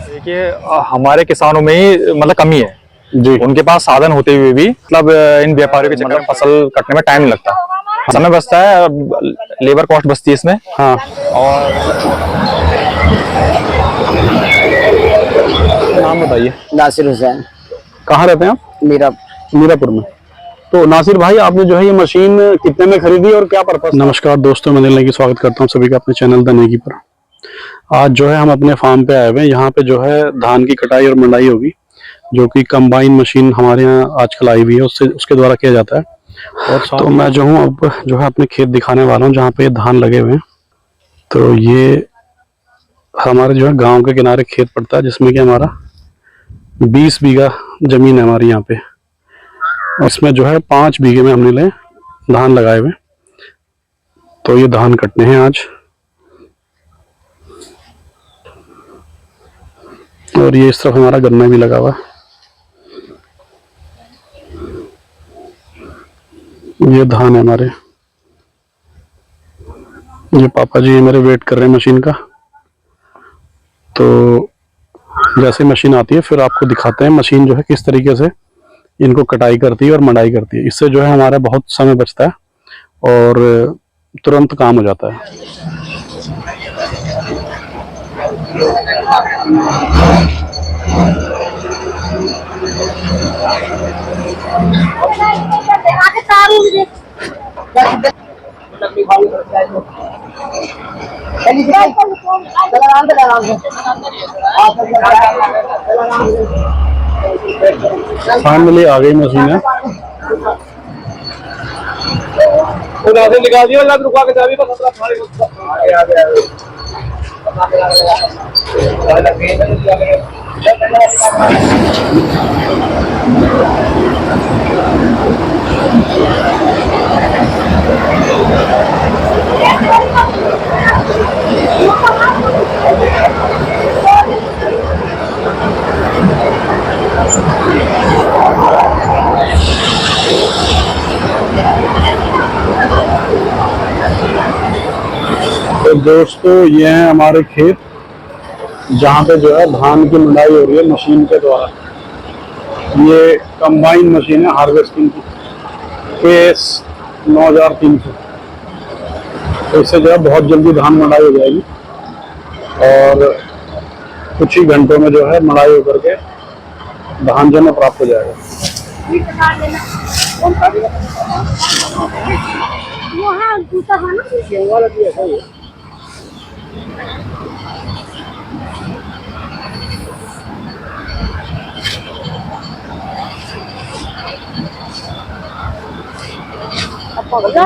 देखिए हमारे किसानों में ही मतलब कमी है जी। उनके पास साधन होते हुए भी मतलब इन व्यापारियों के चक्कर में फसल कटने में टाइम नहीं लगता, समय बचता है, लेबर कॉस्ट बचती है इसमें। हाँ। और नाम बताइए। नासिर हुसैन। कहाँ रहते हैं आप? मीरापुर में। तो नासिर भाई, आपने जो है ये मशीन कितने में खरीदी और क्या पर्पस? नमस्कार दोस्तों, मैं दिल की स्वागत करता हूँ सभी का अपने चैनल द नेगी पर। आज जो है हम अपने फार्म पे आए हुए हैं। यहाँ पे जो है धान की कटाई और मंडाई होगी, जो कि कंबाइन मशीन हमारे यहाँ आजकल आई हुई है, उसके द्वारा किया जाता है। और तो मैं जो हूँ अब जो है अपने खेत दिखाने वाला हूँ जहाँ पे धान लगे हुए हैं। तो ये हमारे जो है गांव के किनारे खेत पड़ता है, जिसमें कि हमारा 20 बीघा जमीन है हमारी यहाँ पे। उसमें जो है 5 बीघे में हमने धान लगाए हुए। तो ये धान कटने हैं आज। और ये इस तरफ हमारा गन्ना भी लगा हुआ। ये धान है हमारे। ये पापा जी मेरे वेट कर रहे हैं मशीन का। तो जैसे मशीन आती है फिर आपको दिखाते हैं मशीन जो है किस तरीके से इनको कटाई करती है और मंडाई करती है। इससे जो है हमारा बहुत समय बचता है और तुरंत काम हो जाता है। फाइनली आ गई मशीन है। निकाल दिया, रुका के चाबी बस तो दोस्तों, ये है हमारे खेत जहाँ पे जो है धान की मंडाई हो रही है मशीन के द्वारा। ये कंबाइन मशीन है हार्वेस्टिंग की, केस 9300। तो इससे जो है बहुत जल्दी धान मंडाई हो जाएगी और कुछ ही घंटों में जो है मंडाई होकर के धान जो है प्राप्त हो जाएगा। बहुत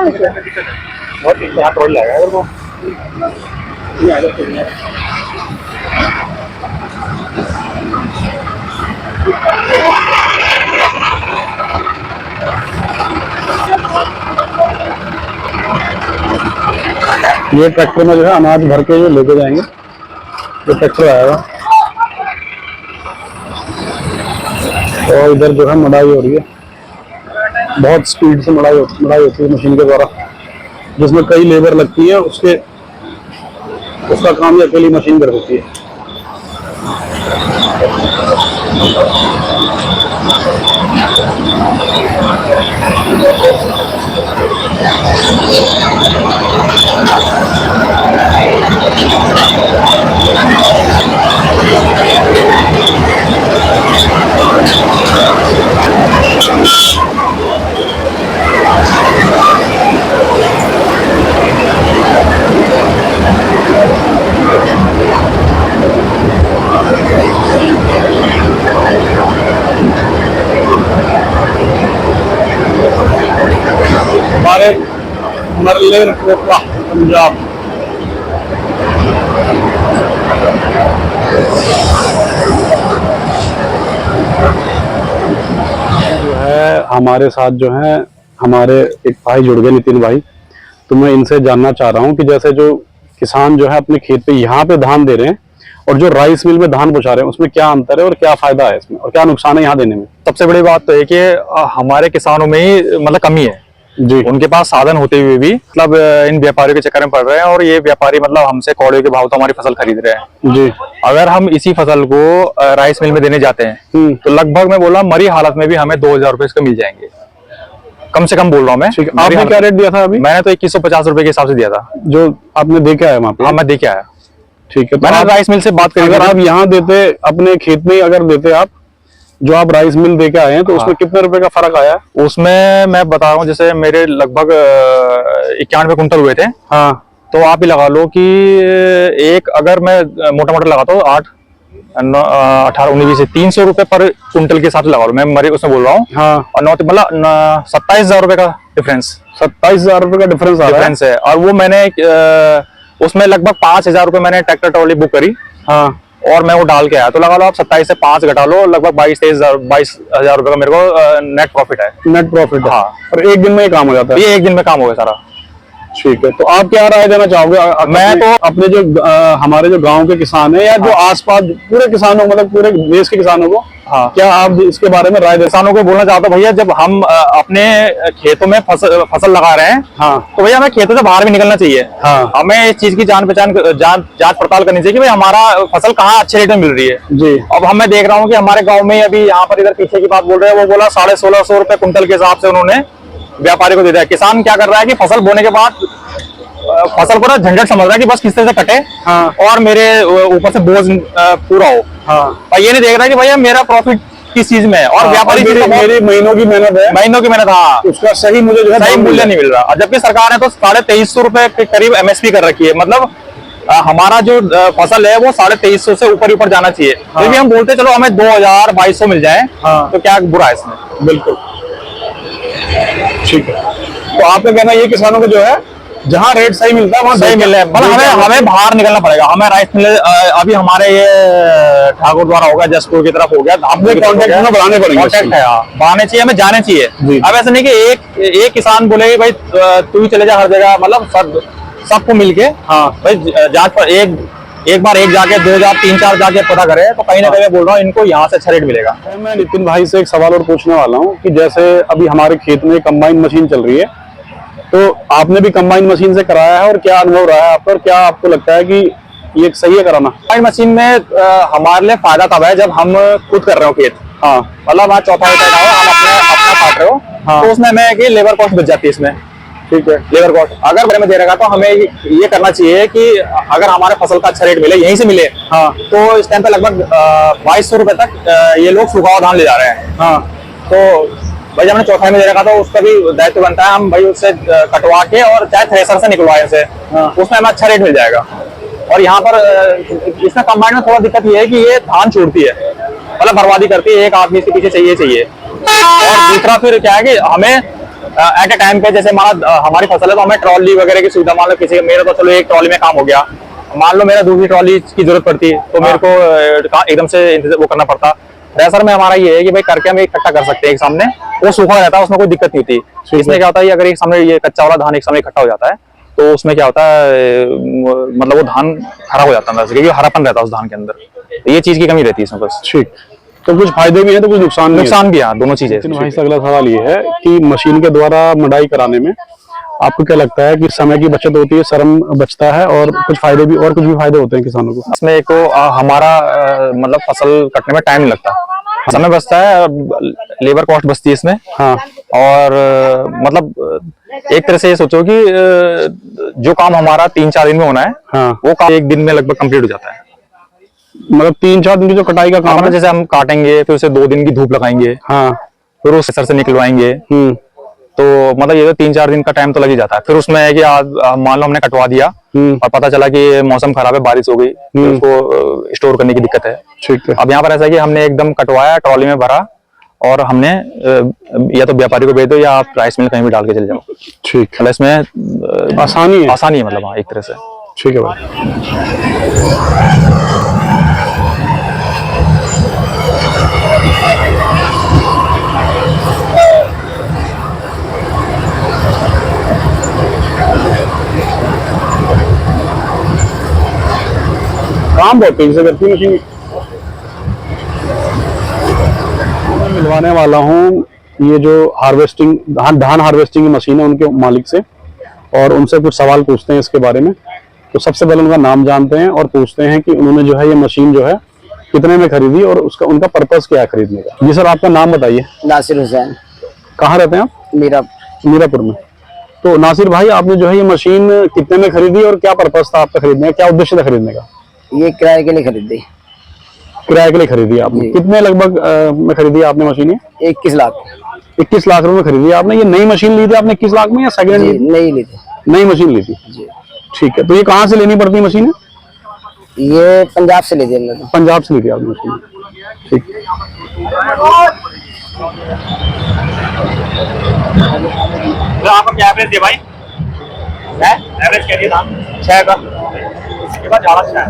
ये ट्रैक्टर में जो है अनाज भर के जो लेके जाएंगे, ये ट्रैक्टर आएगा और इधर जो है मड़ाई हो रही है। बहुत स्पीड से मड़ाई होती है मशीन के द्वारा, जिसमें कई लेबर लगती है। उसका काम ये अकेली मशीन कर देती है। हमारे मरलेरकोटला पंजाब। जो है हमारे साथ जो है हमारे एक भाई जुड़ गए, नितिन भाई। तो मैं इनसे जानना चाह रहा हूँ कि जैसे जो किसान जो है अपने खेत पे यहाँ पे धान दे रहे हैं और जो राइस मिल में धान पहुंचा रहे हैं उसमें क्या अंतर है और क्या फायदा है इसमें और क्या नुकसान है यहाँ देने में? सबसे बड़ी बात तो है कि हमारे किसानों में ही मतलब कमी है जी। उनके पास साधन होते हुए भी मतलब इन व्यापारियों के चक्कर में पड़ रहे हैं, और ये व्यापारी मतलब हमसे कौड़े के भाव तो हमारी फसल खरीद रहे हैं जी। अगर हम इसी फसल को राइस मिल में देने जाते हैं तो लगभग मैं बोला मरी हालत में भी हमें 2000 रुपए इसका मिल जाएंगे, कम से कम बोल रहा हूँ मैं। आपने क्या रेट दिया था अभी? मैंने तो 2150 रुपए के हिसाब से दिया था, जो आपने देखा है वहाँ पे? हाँ मैं देखे आया। ठीक है, तो मैंने राइस मिल से बात करी, अगर आप यहाँ देते अपने खेत में अगर देते आप जो आप राइस मिल दे के आए हैं तो उसमें कितने रुपए का फर्क आया? उसमें मैं बता रहा हूँ जैसे मेरे लगभग 91 कुंटल हुए थे। हाँ, तो आप ही लगा लो कि एक अगर मैं मोटा मोटा लगाता हूँ 8 18 19 300 रुपए पर कुंटल के हिसाब से लगा लो, मैं मरी उसमें बोल रहा हूँ। हाँ। और मतलब 27,000 रुपए का डिफरेंस, 27,000 रुपए का डिफरेंस है। और वो मैंने उसमें लगभग 5,000 रुपए मैंने ट्रैक्टर ट्रॉली बुक करी। हाँ। और मैं वो डाल के आया, तो लगा लो आप 27 से 5 घटा लो, लगभग 22,000 रुपए का मेरे को नेट प्रॉफिट है। नेट प्रॉफिट है। हाँ। और एक दिन में ये काम हो जाता है? ये एक दिन में काम हो गया सारा। ठीक है, तो आप क्या राय देना चाहोगे? मैं तो अपने जो हमारे जो गांव के किसान हैं या जो आसपास पूरे किसानों मतलब पूरे देश के किसानों को, हाँ, क्या आप इसके बारे में राय? किसानों को बोलना चाहता हूँ भैया, जब हम अपने खेतों में फसल लगा रहे हैं, हाँ, तो भैया हमें खेतों से बाहर भी निकलना चाहिए। हाँ, हमें इस चीज की जांच पड़ताल करनी चाहिए कि भाई हमारा फसल कहाँ अच्छे रेट में मिल रही है जी। अब मैं देख रहा हूँ कि हमारे गाँव में अभी यहाँ पर इधर पीछे की बात बोल रहे हैं, वो बोला 1650 रुपए कुंटल के हिसाब से उन्होंने व्यापारी को दे दिया। किसान क्या कर रहा है कि फसल बोने के बाद फसल को ना झंझट समझ रहा है कि बस किस तरह से कटे, हाँ, और मेरे ऊपर से बोझ पूरा हो, हाँ, और ये नहीं देख रहा है कि भैया मेरा प्रॉफिट किस चीज में है। और व्यापारी मेरी महीनों की मेहनत है, हाँ, उसका सही मुझे जो है सही मूल्य नहीं मिल रहा। और जबकि सरकार ने तो 2350 रुपए के करीब MSP कर रखी है, मतलब हमारा जो फसल है वो 2350 से ऊपर जाना चाहिए। हाँ। फिर भी हम बोलते चलो हमें 2200 मिल जाए, हाँ, तो क्या बुरा है इसमें? बिल्कुल ठीक है। तो आपका कहना ये किसानों को जो है जहाँ रेट सही मिलता है वहाँ सही मिल रहा है, मतलब हमें बाहर निकलना पड़ेगा। हमें राइस मिल अभी हमारे ये ठाकुर द्वारा होगा, जसपुर की तरफ हो गया, अपने कॉन्टेक्ट बढ़ाने पड़ेंगे, कॉन्टेक्ट है, बढ़ाने चाहिए, हमें जाने चाहिए। अब ऐसा नहीं कि एक किसान बोले भाई तू ही चले जा हर जगह, मतलब सबको मिलके, हाँ भाई जांच पर एक बार जाके 2 4 3 4 जाके पता करे, तो कहीं ना कहीं बोल रहा हूँ इनको यहाँ से अच्छा रेट मिलेगा। मैं नितिन भाई से एक सवाल और पूछने वाला हूँ कि जैसे अभी हमारे खेत में कंबाइन मशीन चल रही है, तो आपने भी कंबाइन मशीन से कराया है और क्या अनुभव रहा है आपका, और क्या आपको लगता है कि ये सही है कराना? कंबाइन मशीन में हमारे लिए फायदा तब है जब हम खुद कर रहे हो खेत, हाँ, मतलब आज चौथा हम अपना काट रहे हो, हाँ, तो उसमें हमें कि लेबर कॉस्ट बच जाती है इसमें। ठीक है, लेबर कॉस्ट अगर बड़े में दे रखा तो हमें ये करना चाहिए कि अगर हमारे फसल का अच्छा रेट मिले, यहीं से मिले, हाँ, तो इस टाइम पे लगभग 2200 रुपए तक ये लोग सूखा हुआ धान ले जा रहे हैं, हाँ, तो भाई जब हमने चौथाई में दे रखा तो उसका भी दायित्व बनता है हम भाई उससे कटवा के और चाहे थ्रेसर से निकलवाए से, हाँ, उसमें हमें अच्छा रेट मिल जाएगा। और यहाँ पर इसमें कंबाइन में थोड़ा दिक्कत ये है कि ये धान छोड़ती है, मतलब बर्बादी करती है, एक आदमी इसके पीछे चाहिए। और दूसरा फिर क्या है कि हमें एट ए टाइम पे जैसे हमारी फसल है तो हमें ट्रॉली वगैरह की सुविधा, मान लो किसी मेरा तो चलो एक ट्रॉली में काम हो गया, मान लो मेरा दूसरी ट्रॉली की जरूरत पड़ती तो मेरे को एकदम से वो करना पड़ता। थ्रेसर में हमारा ये है कि भाई करके हम इकट्ठा कर सकते हैं एक सामने, वो सूखा रहता है, उसमें कोई दिक्कत नहीं होती। इसमें क्या होता है अगर एक सामने ये कच्चा वाला धान एक सामने इकट्ठा हो जाता है तो उसमें क्या होता है मतलब वो धान खराब हो जाता है क्योंकि हरापन रहता है उस धान के अंदर, तो ये चीज की कमी रहती है इसमें बस। ठीक, तो कुछ फायदे भी हैं तो कुछ नुकसान भी है, दोनों चीजें। भाई से अगला सवाल ये है कि मशीन के द्वारा मडाई कराने में आपको क्या लगता है कि समय की बचत होती है, श्रम बचता है, और कुछ फायदे भी, और कुछ भी फायदे होते हैं किसानों को? इसमें एक तो हमारा मतलब फसल कटने में टाइम नहीं लगता, समय बचता है, लेबर कॉस्ट बचती है इसमें, हाँ, और मतलब एक तरह से ये सोचो कि जो काम हमारा 3 4 दिन में होना है, हाँ, वो काम एक दिन में लगभग कंप्लीट हो जाता है। मतलब 3 4 दिन की जो कटाई का काम है, जैसे हम काटेंगे फिर उसे 2 दिन की धूप लगाएंगे, हाँ, फिर उस सर से निकलवाएंगे, तो मतलब ये तो 3 4 दिन का टाइम तो लग ही जाता है। फिर उसमें है कि मान लो हमने कटवा दिया और पता चला कि मौसम खराब है, बारिश हो गई, तो उसको स्टोर करने की दिक्कत है। ठीक है, अब यहाँ पर ऐसा है कि हमने एकदम कटवाया, ट्रॉली में भरा, और हमने या तो व्यापारी को भेज दो या आप राइस मिल कहीं भी डाल के चले जाओ। ठीक, मतलब इसमें आसानी है मतलब, हाँ, एक तरह से। ठीक है भाई। काम बहुत तेजी से करती है मशीन। मैं मिलवाने वाला हूँ ये जो हार्वेस्टिंग धान हार्वेस्टिंग की मशीन है उनके मालिक से, और उनसे कुछ सवाल पूछते हैं इसके बारे में। तो सबसे पहले उनका नाम जानते हैं और पूछते हैं कि उन्होंने जो है ये मशीन जो है कितने में खरीदी और उसका उनका पर्पस क्या है खरीदने का। जी सर, आपका नाम बताइए। नासिर हुसैन, कहाँ रहते हैं आप? मीरापुर में। तो नासिर भाई, आपने जो है ये मशीन कितने में खरीदी और क्या पर्पस था आपका खरीदने का, क्या उद्देश्य था खरीदने का? ये किराए के लिए खरीदी। किराए के लिए खरीदी आपने? कितने लगभग में खरीदी आपने मशीन? 21 लाख। 21 लाख रुपए में खरीदी आपने। ये नई मशीन ली थी आपने 21 लाख में या सेकंड ली थी? नई ली थी। नई मशीन ली थी जी। ठीक है। तो ये कहाँ से लेनी पड़ती है मशीन? ये पंजाब से ली थी हमने। पंजाब से ली थी आपने मशीन? ठीक। तो आपका क्या एवरेज है भाई? एवरेज क्या दिया था? 6 का। इसके बाद ज्यादा 4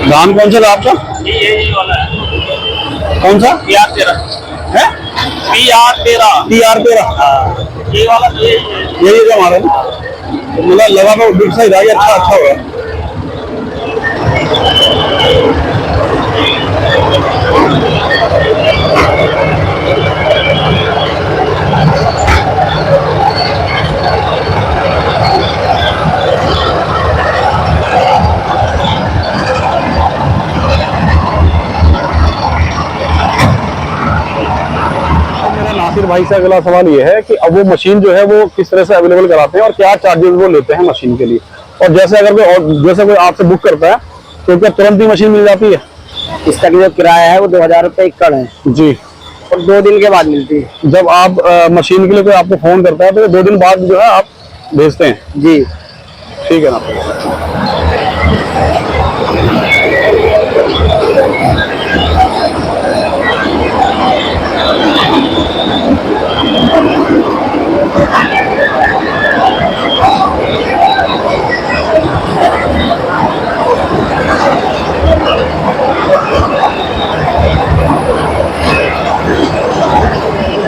धान कौन सा था आपका? ये वाला है। कौन सा? PR13 है? PR13 ये वाला तो यही जो हमारा ना, तो मतलब लगा तो बिग साइज आ गया। अच्छा हुआ। नासिर भाई से अगला सवाल ये है कि अब वो मशीन जो है वो किस तरह से अवेलेबल कराते हैं और क्या चार्जेस वो लेते हैं मशीन के लिए, और जैसे अगर कोई आपसे बुक करता है तो क्या तुरंत ही मशीन मिल जाती है? इसका जो किराया है वो 2000 रुपये एकड़ है जी, और 2 दिन के बाद मिलती है। जब आप मशीन के लिए कोई आपको फोन करता है तो 2 दिन बाद जो है आप भेजते हैं? जी ठीक है ना।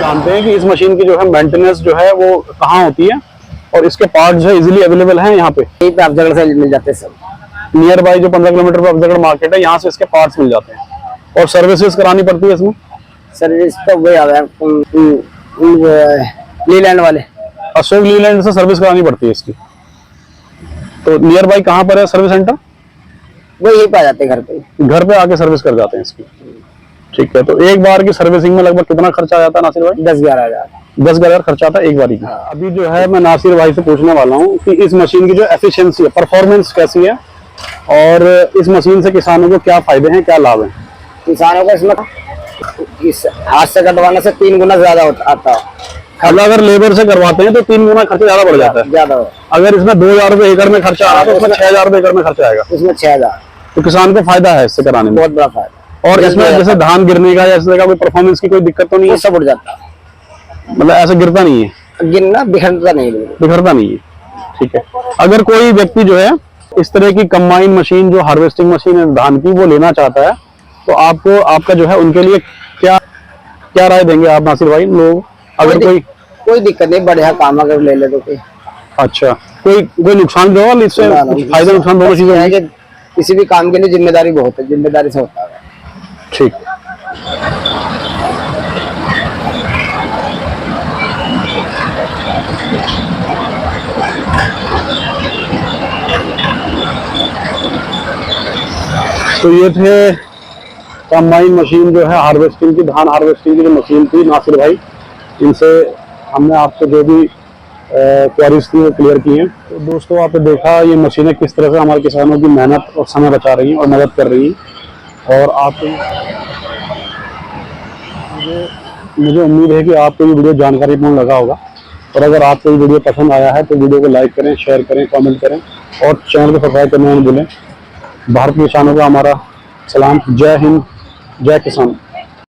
जानते हैं कि इस मशीन की जो है मेंटेनेंस जो है वो कहाँ होती है और इसके पार्ट्स जो है इजीली अवेलेबल हैं यहाँ पे? यहीं पे अफजगढ़ से मिल जाते हैं सब। नियर बाई जो 15 किलोमीटर पे अफजलगढ़ मार्केट है, यहाँ से इसके पार्ट्स मिल जाते हैं। और सर्विसेज करानी पड़ती है इसमें? सर्विस तो वही आ गया लीलैंड वाले, अशोक लीलैंड से सर्विस करानी पड़ती है इसकी। तो नियर बाई कहाँ पर है सर्विस सेंटर? वो यहीं पे आ जाते हैं घर पे आके सर्विस कर जाते हैं इसकी। ठीक है। तो एक बार की सर्विसिंग में लगभग कितना खर्चा आ जाता है नासिर भाई? 10-11 हज़ार। 10-11 हज़ार खर्चा आता है एक बारी का। अभी जो है मैं नासिर भाई से पूछने वाला हूँ कि इस मशीन की जो एफिशिएंसी है, परफॉर्मेंस कैसी है, और इस मशीन से किसानों को क्या फायदे हैं, क्या लाभ है? किसानों को इसमें इस हाथ से कटवाने से 3 गुना ज्यादा आता है। अगर लेबर से करवाते हैं तो 3 गुना खर्चा ज्यादा बढ़ जाता है। ज्यादा। अगर इसमें 2000 रुपए एकड़ में खर्चा आ रहा है तो उसमें 6000 रुपए एकड़ में खर्चा आएगा। इसमें 6000। तो किसान को फायदा है इससे कराने में, बहुत बड़ा फायदा। और इसमें जैसे धान गिरने का या इस तरह का कोई परफॉर्मेंस की कोई दिक्कत तो नहीं है? सब उड़ जाता है, मतलब ऐसा गिरता नहीं है? गिरना बिखरता नहीं है। बिखरता नहीं है। ठीक है। अगर कोई व्यक्ति जो है इस तरह की कंबाइन मशीन जो हार्वेस्टिंग मशीन है धान की वो लेना चाहता है तो आपको आपका जो है उनके लिए क्या क्या राय देंगे आप नासिर भाई? लोग अगर कोई दिक्कत नहीं, बढ़िया काम अगर ले ले तो कोई। अच्छा, कोई नुकसान जो है इससे? फायदा नुकसान दोनों चीजें हैं कि किसी भी काम के लिए जिम्मेदारी बहुत है, जिम्मेदारी से होता है। ठीक। तो ये थे कंबाइन मशीन जो है हार्वेस्टिंग की, धान हार्वेस्टिंग की जो मशीन थी नासिर भाई, इनसे हमने आपको जो भी क्वेरीज थी वो क्लियर की हैं। तो दोस्तों आपने देखा ये मशीनें किस तरह से हमारे किसानों की मेहनत और समय बचा रही हैं और मदद कर रही हैं। और आपको मुझे उम्मीद है कि आपको ये वीडियो जानकारीपूर्ण लगा होगा, और अगर आपको ये वीडियो पसंद आया है तो वीडियो को लाइक करें, शेयर करें, कमेंट करें और चैनल को सब्सक्राइब करना नहीं भूलें। भारत के किसानों का हमारा सलाम। जय हिंद, जय किसान।